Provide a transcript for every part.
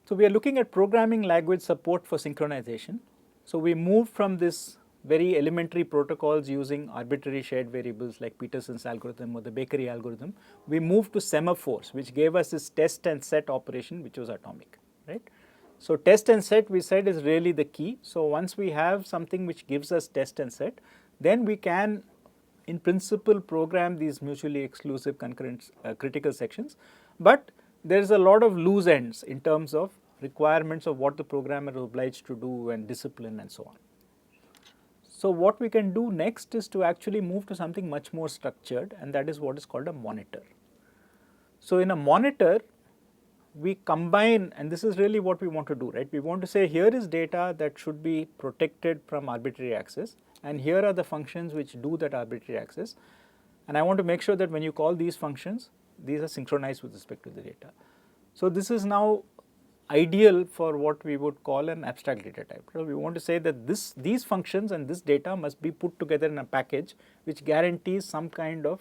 So we are looking at programming language support for synchronization. So we moved from this very elementary protocols using arbitrary shared variables like Peterson's algorithm or the bakery algorithm. We moved to semaphores, which gave us this test and set operation, which was atomic, right? So test and set, we said, is really the key. So once we have something which gives us test and set, then we can in principle program these mutually exclusive concurrent critical sections, but there is a lot of loose ends in terms of requirements of what the programmer is obliged to do and discipline and so on. So what we can do next is to actually move to something much more structured, and that is what is called a monitor. So in a monitor, we combine, and this is really what we want to do, right? We want to say here is data that should be protected from arbitrary access, and here are the functions which do that arbitrary access, and I want to make sure that when you call these functions, these are synchronized with respect to the data. So this is now ideal for what we would call an abstract data type. So we want to say that these functions and this data must be put together in a package which guarantees some kind of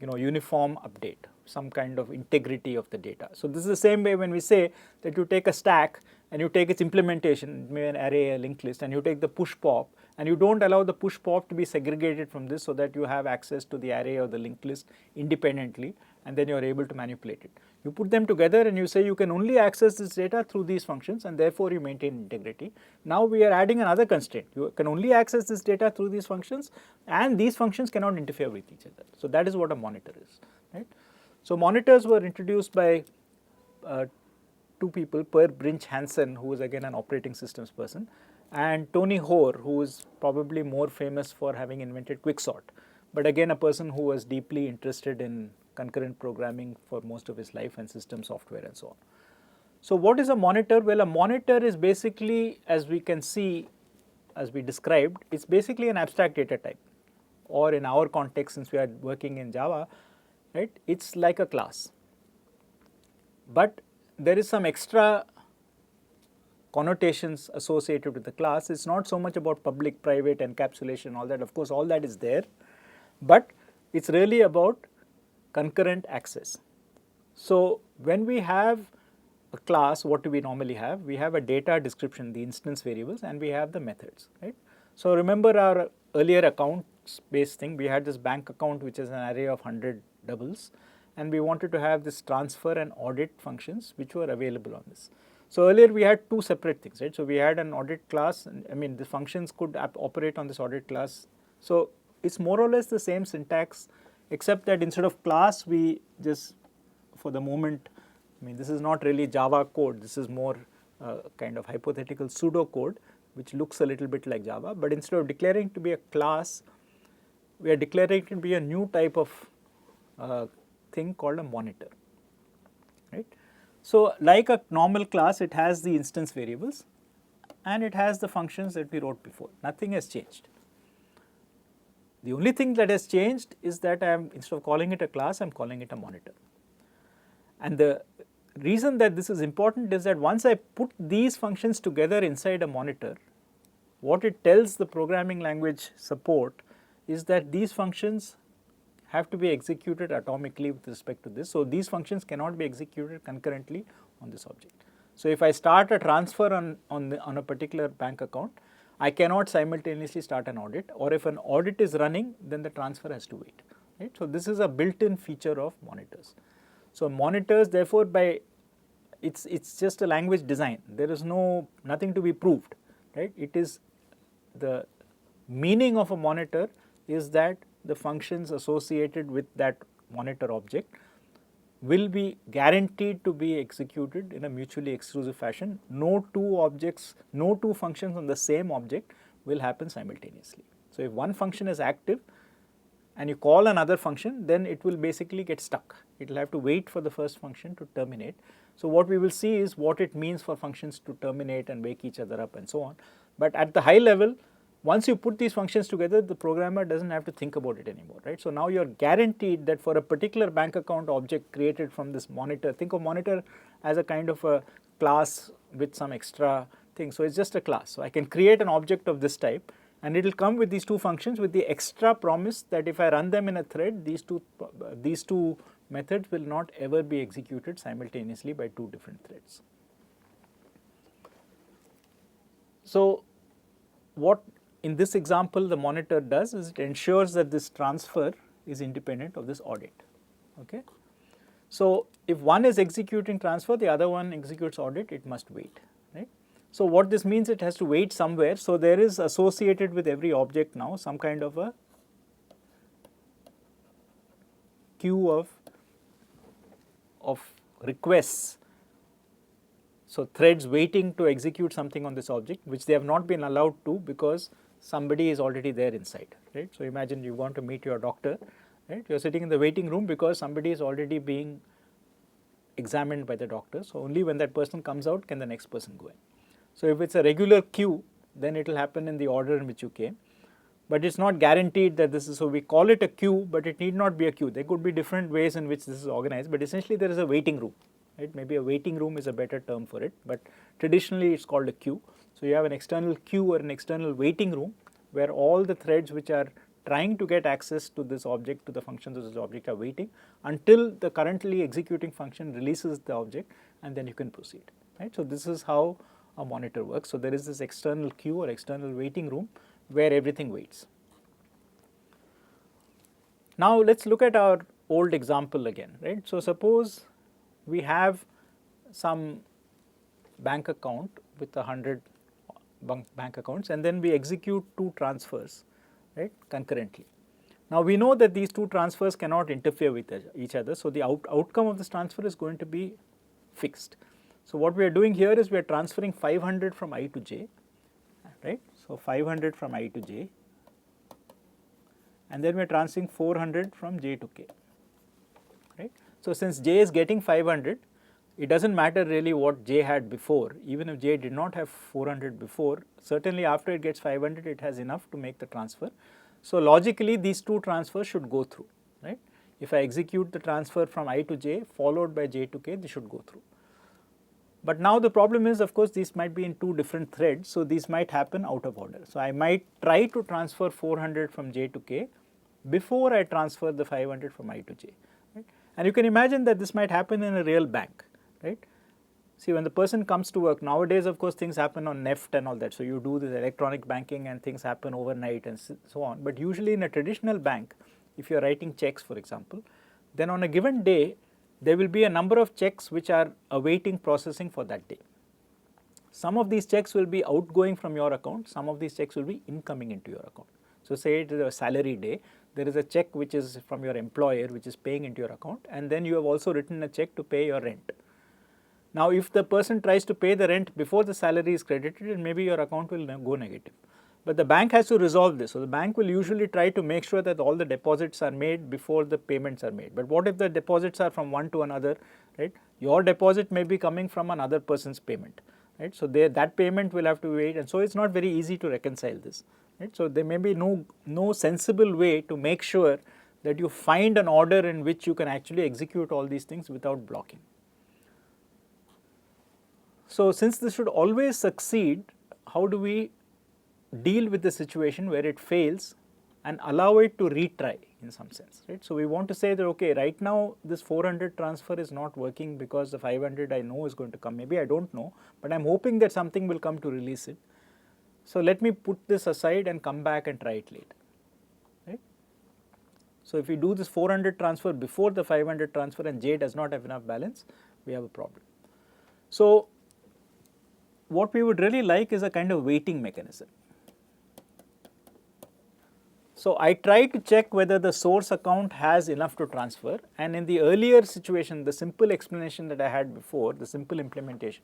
uniform update, some kind of integrity of the data. So this is the same way when we say that you take a stack and you take its implementation, maybe an array, a linked list, and you take the push pop, and you don't allow the push pop to be segregated from this so that you have access to the array or the linked list independently, and then you are able to manipulate it. You put them together and you say you can only access this data through these functions, and therefore you maintain integrity. Now we are adding another constraint. You can only access this data through these functions, and these functions cannot interfere with each other. So that is what a monitor is, right? So monitors were introduced by two people, Per Brinch Hansen, who is again an operating systems person, and Tony Hoare, who is probably more famous for having invented quicksort, but again a person who was deeply interested in concurrent programming for most of his life and system software and so on. So what is a monitor? Well, a monitor is basically, as we can see, as we described, it's basically an abstract data type, or in our context, since we are working in Java, right, it's like a class. But there is some extra connotations associated with the class. It's not so much about public, private, encapsulation, all that. Of course, all that is there, but it's really about concurrent access. So when we have a class, what do we normally have? We have a data description, the instance variables, and we have the methods, right? So remember our earlier accounts based thing, we had this bank account which is an array of 100 doubles, and we wanted to have this transfer and audit functions which were available on this. So earlier we had two separate things, right? So we had an audit class, I mean the functions could operate on this audit class. So it's more or less the same syntax, except that instead of class, we just, for the moment, I mean this is not really Java code, this is more kind of hypothetical pseudo code which looks a little bit like Java, but instead of declaring to be a class, we are declaring to be a new type of thing called a monitor, right? So like a normal class, it has the instance variables and it has the functions that we wrote before. Nothing has changed. The only thing that has changed is that instead of calling it a class, I am calling it a monitor. And the reason that this is important is that once I put these functions together inside a monitor, what it tells the programming language support is that these functions have to be executed atomically with respect to this. So these functions cannot be executed concurrently on this object. So if I start a transfer on a particular bank account, I cannot simultaneously start an audit, or if an audit is running, then the transfer has to wait, right? So this is a built-in feature of monitors. So monitors, therefore, it's just a language design. There is nothing to be proved, right? It is the meaning of a monitor is that the functions associated with that monitor object will be guaranteed to be executed in a mutually exclusive fashion. No two functions on the same object will happen simultaneously. So if one function is active and you call another function, then it will basically get stuck. It will have to wait for the first function to terminate. So what we will see is what it means for functions to terminate and wake each other up and so on. But at the high level, once you put these functions together, the programmer doesn't have to think about it anymore, right? So now you are guaranteed that for a particular bank account object created from this monitor, think of monitor as a kind of a class with some extra thing. So it's just a class. So I can create an object of this type, and it will come with these two functions with the extra promise that if I run them in a thread, these two methods will not ever be executed simultaneously by two different threads. So, what in this example the monitor does is it ensures that this transfer is independent of this audit. Okay. So, if one is executing transfer, the other one executes audit, it must wait, right. So, what this means, it has to wait somewhere. So, there is associated with every object now some kind of a queue of requests. So, threads waiting to execute something on this object which they have not been allowed to because somebody is already there inside, right. So, imagine you want to meet your doctor, right, you are sitting in the waiting room because somebody is already being examined by the doctor. So, only when that person comes out can the next person go in. So, if it is a regular queue, then it will happen in the order in which you came, but it is not guaranteed that this is, so we call it a queue, but it need not be a queue. There could be different ways in which this is organized, but essentially there is a waiting room, right. Maybe a waiting room is a better term for it, but traditionally it is called a queue. So, you have an external queue or an external waiting room where all the threads which are trying to get access to this object, to the functions of this object, are waiting until the currently executing function releases the object, and then you can proceed, right. So, this is how a monitor works. So, there is this external queue or external waiting room where everything waits. Now, let us look at our old example again, right. So, suppose we have some bank account with 100 bank accounts, and then we execute two transfers, right, concurrently. Now, we know that these two transfers cannot interfere with each other. So, the outcome of this transfer is going to be fixed. So, what we are doing here is we are transferring 500 from I to j, right. So, 500 from I to j, and then we are transferring 400 from j to k, right. So, since j is getting 500, it does not matter really what j had before. Even if j did not have 400 before, certainly after it gets 500, it has enough to make the transfer. So, logically these two transfers should go through, right. If I execute the transfer from I to j followed by j to k, they should go through. But now the problem is, of course, these might be in two different threads, so these might happen out of order. So, I might try to transfer 400 from j to k before I transfer the 500 from I to j, right. And you can imagine that this might happen in a real bank, right. See, when the person comes to work nowadays, of course, things happen on NEFT and all that. So, you do this electronic banking and things happen overnight and so on. But usually in a traditional bank, if you are writing checks, for example, then on a given day, there will be a number of checks which are awaiting processing for that day. Some of these checks will be outgoing from your account, some of these checks will be incoming into your account. So, say it is a salary day, there is a check which is from your employer which is paying into your account, and then you have also written a check to pay your rent. Now, if the person tries to pay the rent before the salary is credited, maybe your account will go negative. But the bank has to resolve this. So, the bank will usually try to make sure that all the deposits are made before the payments are made. But what if the deposits are from one to another, right? Your deposit may be coming from another person's payment, right? So, that payment will have to wait, and so it is not very easy to reconcile this, right? So, there may be no sensible way to make sure that you find an order in which you can actually execute all these things without blocking. So, since this should always succeed, how do we deal with the situation where it fails and allow it to retry in some sense, right? So, we want to say that, okay, right now this 400 transfer is not working because the 500 I know is going to come, maybe I do not know, but I am hoping that something will come to release it. So, let me put this aside and come back and try it later, right? So, if we do this 400 transfer before the 500 transfer and j does not have enough balance, we have a problem. So, what we would really like is a kind of waiting mechanism. So, I try to check whether the source account has enough to transfer, and in the earlier situation, the simple explanation that I had before, the simple implementation,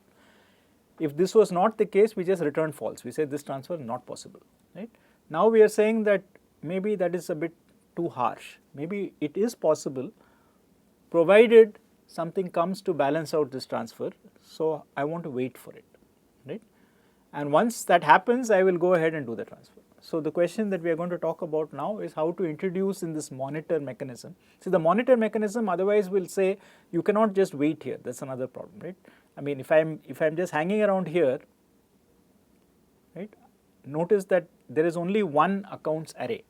if this was not the case, we just return false. We say this transfer is not possible, right. Now, we are saying that maybe that is a bit too harsh. Maybe it is possible provided something comes to balance out this transfer. So, I want to wait for it, right. And once that happens, I will go ahead and do the transfer. So, the question that we are going to talk about now is how to introduce in this monitor mechanism. See, the monitor mechanism otherwise will say you cannot just wait here, that is another problem, right. I mean, if I am just hanging around here, right, notice that there is only one accounts array.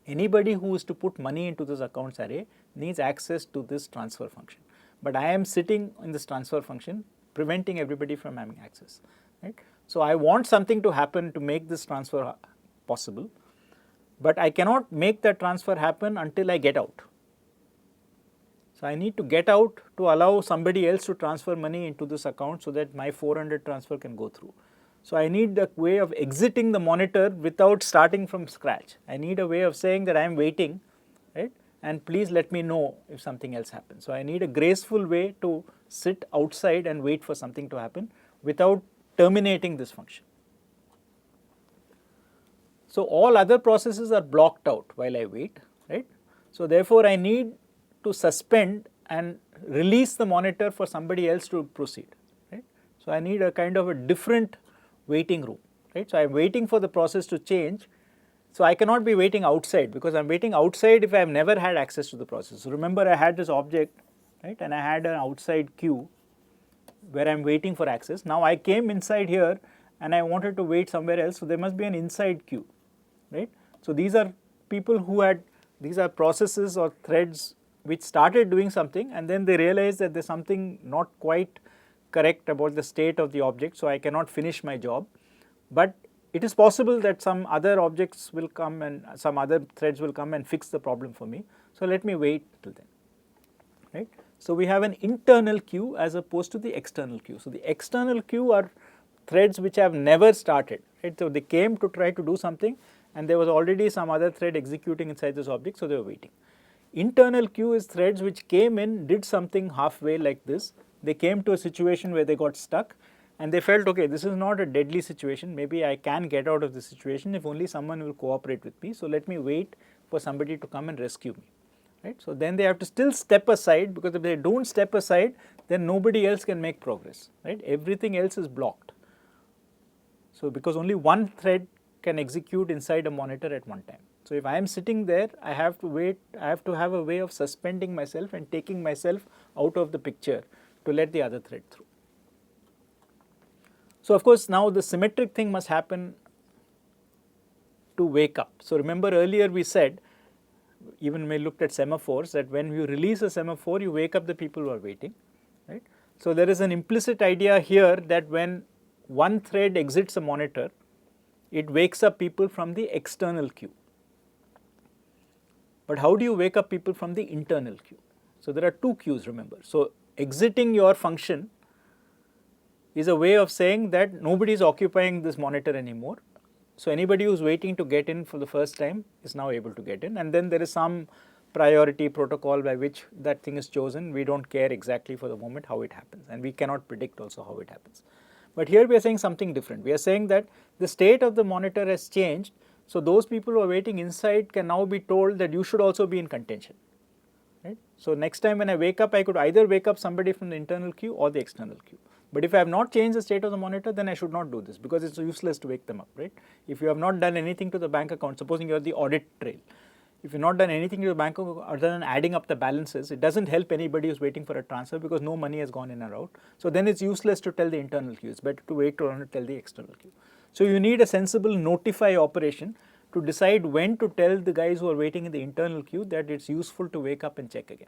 Anybody who is to put money into this accounts array needs access to this transfer function. But I am sitting in this transfer function preventing everybody from having access, right. So I want something to happen to make this transfer possible, but I cannot make that transfer happen until I get out. So I need to get out to allow somebody else to transfer money into this account so that my 400 transfer can go through. So I need a way of exiting the monitor without starting from scratch. I need a way of saying that I am waiting, right, and please let me know if something else happens. So I need a graceful way to sit outside and wait for something to happen without terminating this function. So all other processes are blocked out while I wait, right. So therefore I need to suspend and release the monitor for somebody else to proceed, right. So I need a kind of a different waiting room, right. So I am waiting for the process to change. So I cannot be waiting outside, because I am waiting outside if I have never had access to the process. So remember, I had this object, right, and I had an outside queue where I am waiting for access. Now I came inside here and I wanted to wait somewhere else, so there must be an inside queue, right. So these are people who had, these are processes or threads which started doing something and then they realized that there is something not quite correct about the state of the object, so I cannot finish my job. But it is possible that some other objects will come and some other threads will come and fix the problem for me. So let me wait till then, right. So we have an internal queue as opposed to the external queue. So the external queue are threads which have never started, right. So they came to try to do something and there was already some other thread executing inside this object, so they were waiting. Internal queue is threads which came in, did something halfway like this. They came to a situation where they got stuck and they felt, okay, this is not a deadly situation, maybe I can get out of this situation if only someone will cooperate with me, so let me wait for somebody to come and rescue me, right. So then they have to still step aside, because if they don't step aside then nobody else can make progress, right, everything else is blocked. So because only one thread can execute inside a monitor at one time. So if I am sitting there, I have to wait, I have to have a way of suspending myself and taking myself out of the picture to let the other thread through. So of course now the symmetric thing must happen to wake up. So remember earlier we said, even when we looked at semaphores, that when you release a semaphore you wake up the people who are waiting, right. So there is an implicit idea here that when one thread exits a monitor, it wakes up people from the external queue. But how do you wake up people from the internal queue? So there are two queues, remember. So exiting your function is a way of saying that nobody is occupying this monitor anymore. So anybody who is waiting to get in for the first time is now able to get in, and then there is some priority protocol by which that thing is chosen. We don't care exactly for the moment how it happens, and we cannot predict also how it happens. But here we are saying something different. We are saying that the state of the monitor has changed, so those people who are waiting inside can now be told that you should also be in contention, right. So next time when I wake up, I could either wake up somebody from the internal queue or the external queue. But if I have not changed the state of the monitor, then I should not do this, because it is useless to wake them up, right. If you have not done anything to the bank account, supposing you are the audit trail, if you have not done anything to the bank account other than adding up the balances, it does not help anybody who is waiting for a transfer, because no money has gone in or out. So then it is useless to tell the internal queue, it is better to wait to tell the external queue. So you need a sensible notify operation to decide when to tell the guys who are waiting in the internal queue that it is useful to wake up and check again.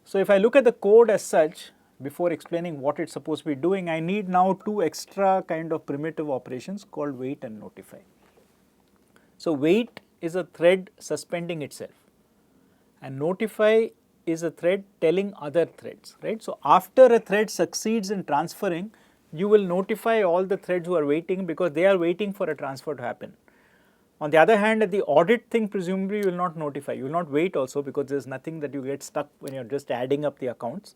So if I look at the code as such, before explaining what it is supposed to be doing, I need now two extra kind of primitive operations called wait and notify. So wait is a thread suspending itself, and notify is a thread telling other threads, right. So after a thread succeeds in transferring, you will notify all the threads who are waiting, because they are waiting for a transfer to happen. On the other hand, at the audit thing, presumably you will not notify, you will not wait also, because there is nothing that you get stuck when you are just adding up the accounts,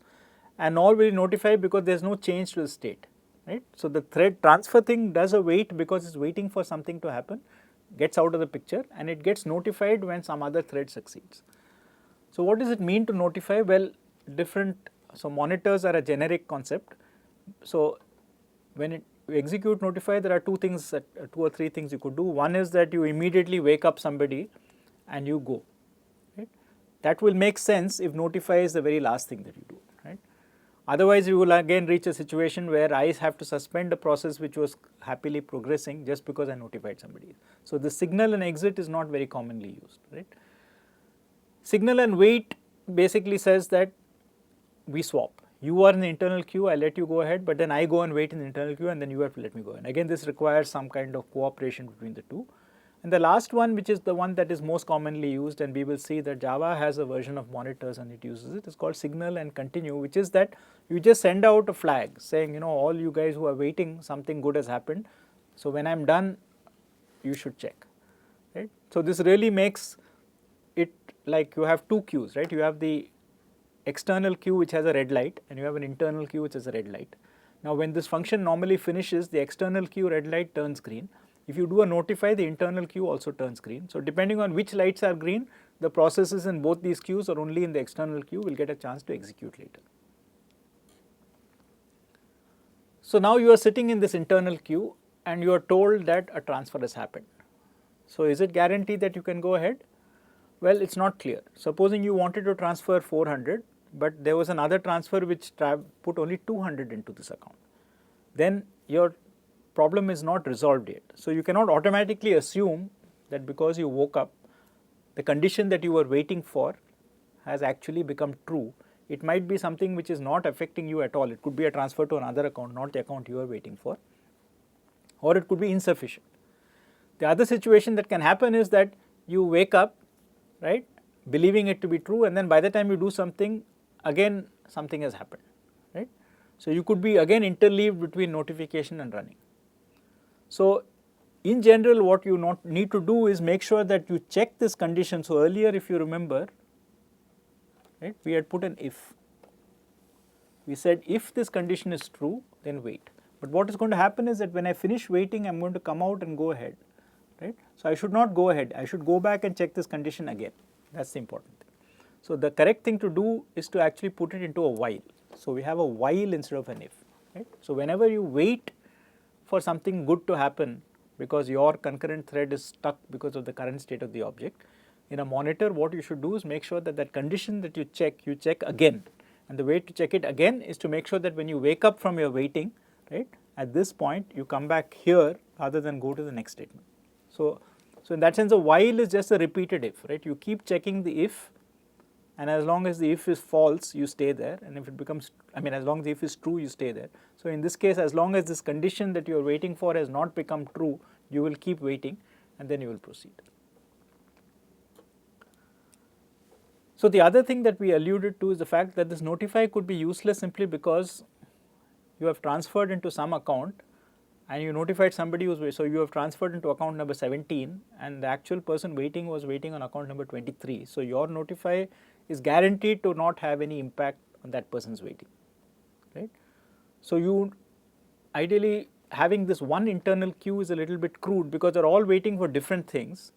and nor will you notify because there is no change to the state, right. So the thread transfer thing does a wait because it is waiting for something to happen, gets out of the picture, and it gets notified when some other thread succeeds. So what does it mean to notify? Well, so monitors are a generic concept. So when you execute notify, there are two or three things you could do. One is that you immediately wake up somebody and you go, right. That will make sense if notify is the very last thing that you do, right. Otherwise, we will again reach a situation where I have to suspend a process which was happily progressing just because I notified somebody. So, the signal and exit is not very commonly used, right. Signal and wait basically says that we swap. You are in the internal queue, I let you go ahead, but then I go and wait in the internal queue and then you have to let me go in. Again, this requires some kind of cooperation between the two. And the last one, which is the one that is most commonly used, and we will see that Java has a version of monitors and it uses it, is called signal and continue, which is that you just send out a flag saying, you know, all you guys who are waiting, something good has happened. So when I'm done, you should check, right. So this really makes it like you have two queues, right. You have the external queue which has a red light and you have an internal queue which has a red light. Now when this function normally finishes, the external queue red light turns green. If you do a notify, the internal queue also turns green. So depending on which lights are green, the processes in both these queues or only in the external queue will get a chance to execute later. So now you are sitting in this internal queue and you are told that a transfer has happened. So is it guaranteed that you can go ahead? Well, it's not clear. Supposing you wanted to transfer 400, but there was another transfer which put only 200 into this account. Then your problem is not resolved yet. So you cannot automatically assume that because you woke up, the condition that you were waiting for has actually become true. It might be something which is not affecting you at all. It could be a transfer to another account, not the account you are waiting for, or it could be insufficient. The other situation that can happen is that you wake up, right, believing it to be true, and then by the time you do something, again something has happened, right. So you could be again interleaved between notification and running. So in general, what you need to do is make sure that you check this condition. So earlier, if you remember, right, we had put an if. We said if this condition is true, then wait. But what is going to happen is that when I finish waiting, I am going to come out and go ahead, right. So I should not go ahead, I should go back and check this condition again. That is the important thing. So the correct thing to do is to actually put it into a while. So we have a while instead of an if, right. So whenever you wait for something good to happen because your concurrent thread is stuck because of the current state of the object, in a monitor what you should do is make sure that that condition that you check again. And the way to check it again is to make sure that when you wake up from your waiting, right, at this point you come back here rather than go to the next statement. So in that sense, a while is just a repeated if, right. You keep checking the if, and as long as the if is false, you stay there, and if it becomes, as long as the if is true, you stay there. So in this case, as long as this condition that you are waiting for has not become true, you will keep waiting and then you will proceed. So the other thing that we alluded to is the fact that this notify could be useless simply because you have transferred into some account and you notified somebody who's waiting. So you have transferred into account number 17 and the actual person waiting was waiting on account number 23. So your notify is guaranteed to not have any impact on that person's waiting, right. So you ideally having this one internal queue is a little bit crude because they are all waiting for different things,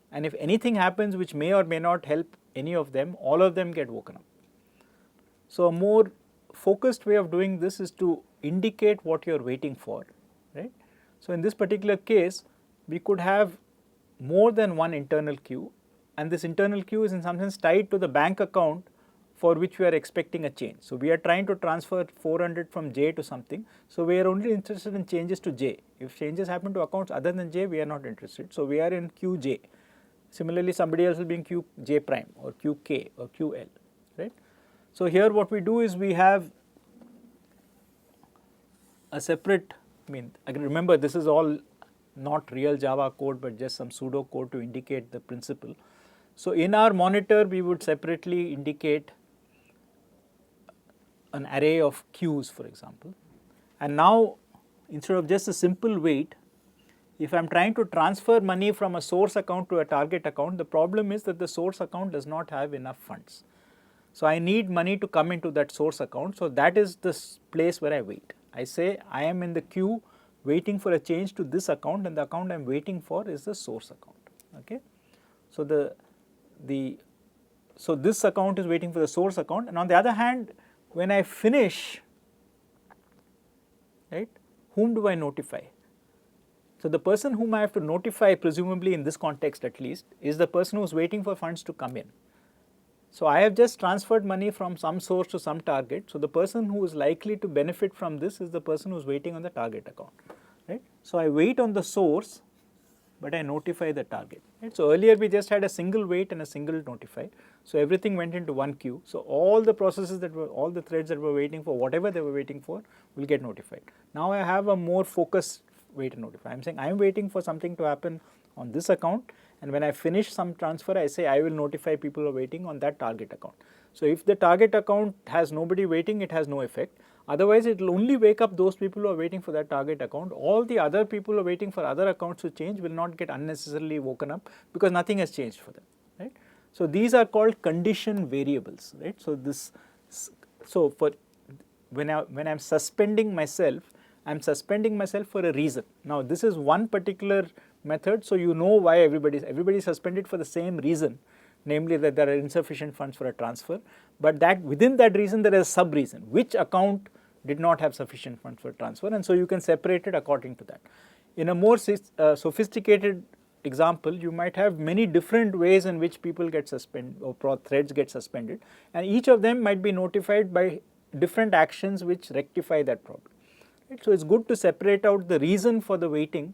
and if anything happens which may or may not help any of them, all of them get woken up. So a more focused way of doing this is to indicate what you are waiting for, right. So in this particular case, we could have more than one internal queue, and this internal queue is in some sense tied to the bank account for which we are expecting a change. So we are trying to transfer 400 from J to something. So we are only interested in changes to J. If changes happen to accounts other than J, we are not interested. So we are in queue J. Similarly, somebody else will be in queue J prime or queue K or queue L, right. So here what we do is we have a separate, remember this is all not real Java code but just some pseudo code to indicate the principle. So in our monitor, we would separately indicate an array of queues, for example. And now instead of just a simple wait, if I am trying to transfer money from a source account to a target account, the problem is that the source account does not have enough funds. So I need money to come into that source account. So that is the place where I wait. I say I am in the queue waiting for a change to this account, and the account I am waiting for is the source account. Okay. So so this account is waiting for the source account, and on the other hand, when I finish, right, whom do I notify? So the person whom I have to notify, presumably in this context at least, is the person who is waiting for funds to come in. So I have just transferred money from some source to some target. So the person who is likely to benefit from this is the person who is waiting on the target account, right? So I wait on the source, but I notify the target, right? So earlier we just had a single wait and a single notify. So everything went into one queue. So all the processes that were, all the threads that were waiting for whatever they were waiting for will get notified. Now I have a more focused way to notify. I'm saying I'm waiting for something to happen on this account, and when I finish some transfer, I say I will notify people who are waiting on that target account. So if the target account has nobody waiting, it has no effect. Otherwise, it will only wake up those people who are waiting for that target account. All the other people who are waiting for other accounts to change will not get unnecessarily woken up because nothing has changed for them, right? So these are called condition variables, right? So for when I'm suspending myself, I'm suspending myself for a reason. Now this is one particular method, so you know why everybody is suspended for the same reason, namely that there are insufficient funds for a transfer, but that within that reason there is a sub reason, which account did not have sufficient funds for transfer, and so you can separate it according to that. In a more sophisticated example, you might have many different ways in which people get suspended or threads get suspended, and each of them might be notified by different actions which rectify that problem. Right? So it's good to separate out the reason for the waiting,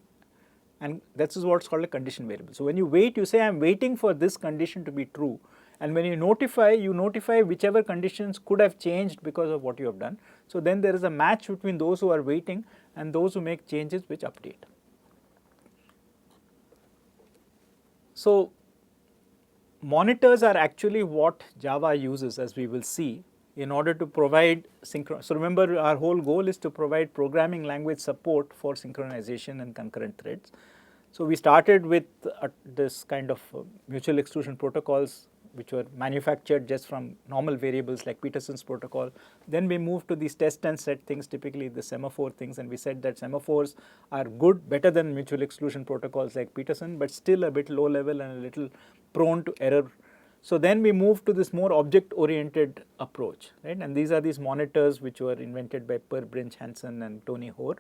and that is what's called a condition variable. So when you wait, you say I'm waiting for this condition to be true, and when you notify whichever conditions could have changed because of what you have done. So then there is a match between those who are waiting and those who make changes which update. So monitors are actually what Java uses, as we will see, in order to provide so remember, our whole goal is to provide programming language support for synchronization and concurrent threads. So we started with this kind of mutual exclusion protocols which were manufactured just from normal variables like Peterson's protocol. Then we moved to these test and set things, typically the semaphore things, and we said that semaphores are good, better than mutual exclusion protocols like Peterson, but still a bit low level and a little prone to error. So then we moved to this more object-oriented approach, right? And these are these monitors which were invented by Per Brinch Hansen and Tony Hoare.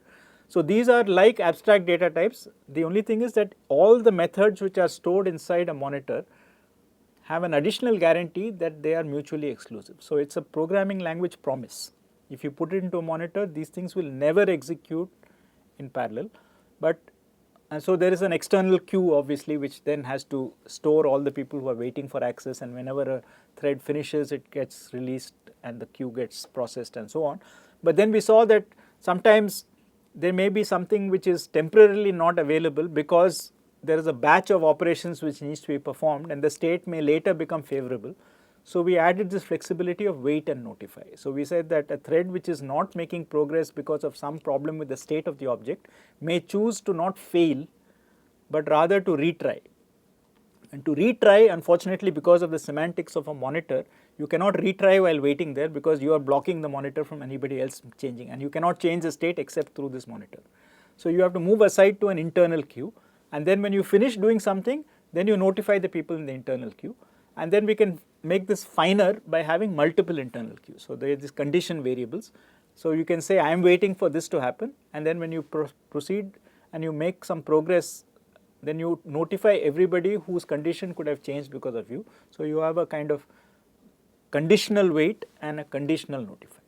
So these are like abstract data types. The only thing is that all the methods which are stored inside a monitor have an additional guarantee that they are mutually exclusive. So it's a programming language promise. If you put it into a monitor, these things will never execute in parallel, and so there is an external queue obviously which then has to store all the people who are waiting for access, and whenever a thread finishes it gets released and the queue gets processed and so on. But then we saw that sometimes there may be something which is temporarily not available because there is a batch of operations which needs to be performed and the state may later become favorable. So we added this flexibility of wait and notify. So we said that a thread which is not making progress because of some problem with the state of the object may choose to not fail, but rather to retry. And to retry, unfortunately, because of the semantics of a monitor, you cannot retry while waiting there because you are blocking the monitor from anybody else changing, and you cannot change the state except through this monitor. So you have to move aside to an internal queue, and then when you finish doing something, then you notify the people in the internal queue. And then we can make this finer by having multiple internal queues. So there are these condition variables. So you can say I am waiting for this to happen, and then when you proceed and you make some progress, then you notify everybody whose condition could have changed because of you. So you have a kind of conditional wait and a conditional notify.